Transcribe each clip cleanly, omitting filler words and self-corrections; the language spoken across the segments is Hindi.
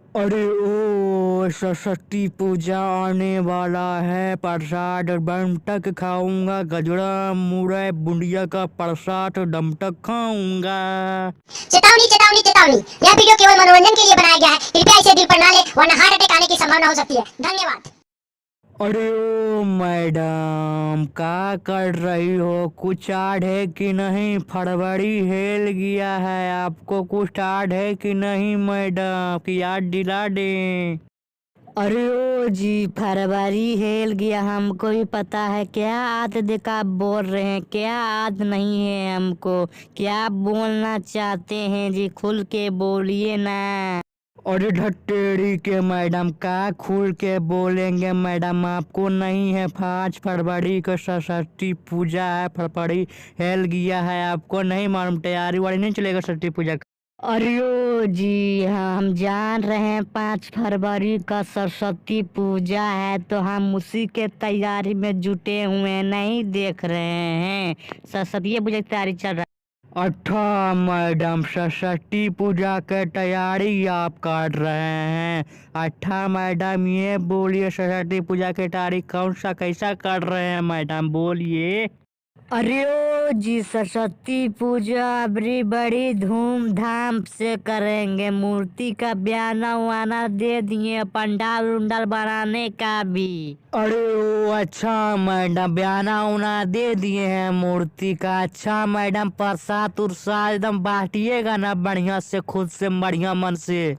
अरे ओ सरस्वती पूजा आने वाला है। प्रसाद डमटक खाऊंगा, गजरा मुरई बुंदिया का प्रसाद डमटक खाऊंगा। चेतावनी चेतावनी चेतावनी, यह वीडियो केवल मनोरंजन के लिए बनाया गया है। कृपया इसे दिल पर ना ले, वरना हार्ट अटैक आने की संभावना हो सकती है। धन्यवाद। अरे ओ मैडम, क्या कर रही हो? कुछ याद है कि नहीं? फरवरी हेल गया है, आपको कुछ याद है कि नहीं मैडम? कि याद दिला दें। अरे ओ जी, फरवरी हेल गया, हमको भी पता है। क्या आद देखा आप बोल रहे हैं? क्या आद नहीं है हमको? क्या बोलना चाहते हैं जी? खुल के बोलिए ना। अरे धत्तेरी के मैडम, का खुल के बोलेंगे मैडम? आपको नहीं है? 5 फरवरी को सरस्वती पूजा है, फरवरी हेल गया है, आपको नहीं मालूम? तैयारी वारी नहीं चलेगा सरस्वती पूजा का? अरे ओ जी, हाँ हम जान रहे हैं 5 फरवरी का सरस्वती पूजा है, तो हम उसी के तैयारी में जुटे हुए हैं, नहीं देख रहे हैं? सरस्वती पूजा की तैयारी चल रहा है। अच्छा मैडम, सरस्वती पूजा के तैयारी आप कर रहे हैं? अच्छा मैडम, ये बोलिए सरस्वती पूजा की तारीख कौन सा कैसा कर रहे हैं मैडम, बोलिए। अरे ओ जी, सरस्वती पूजा अबरी बड़ी धूमधाम से करेंगे। मूर्ति का बयाना वाना दे दिए, पंडाल उंडाल बनाने का भी। अरे ओ अच्छा मैडम, बयाना उना दे दिए हैं मूर्ति का। अच्छा मैडम, प्रसाद उरसाद एकदम बांटिएगा ना बढ़िया से, खुद से बढ़िया मन से।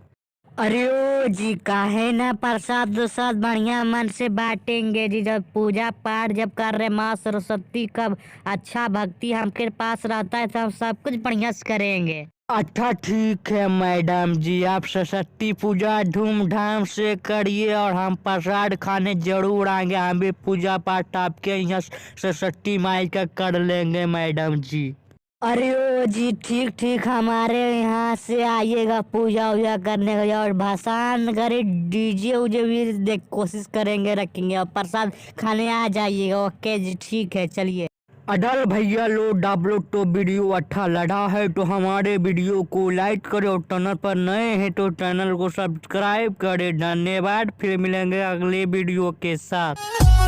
अरे ओ जी, काहे ना प्रसाद उरसाद बढ़िया मन से बांटेंगे जी। जब पूजा पाठ जब कर रहे माँ सरस्वती का अच्छा भक्ति हमके पास रहता है, तो हम सब कुछ बढ़िया से करेंगे। अच्छा ठीक है मैडम जी, आप सरस्वती पूजा धूमधाम से करिए और हम प्रसाद खाने जरूर आएंगे। हम भी पूजा पाठ आपके यहाँ सरस्वती माई का कर लेंगे मैडम जी। अरे ओ जी, ठीक ठीक, हमारे यहाँ से आइएगा पूजा वूजा करने के लिए, और भाषण करे डीजे उजे भी देख कोशिश करेंगे रखेंगे, और प्रसाद खाने आ जाइएगा। ओके जी, ठीक है, चलिए। अडल भैया लो डाबलो, तो वीडियो अच्छा लगा है तो हमारे वीडियो को लाइक करें, और चैनल पर नए हैं तो चैनल को सब्सक्राइब करें। धन्यवाद, फिर मिलेंगे अगले वीडियो के साथ।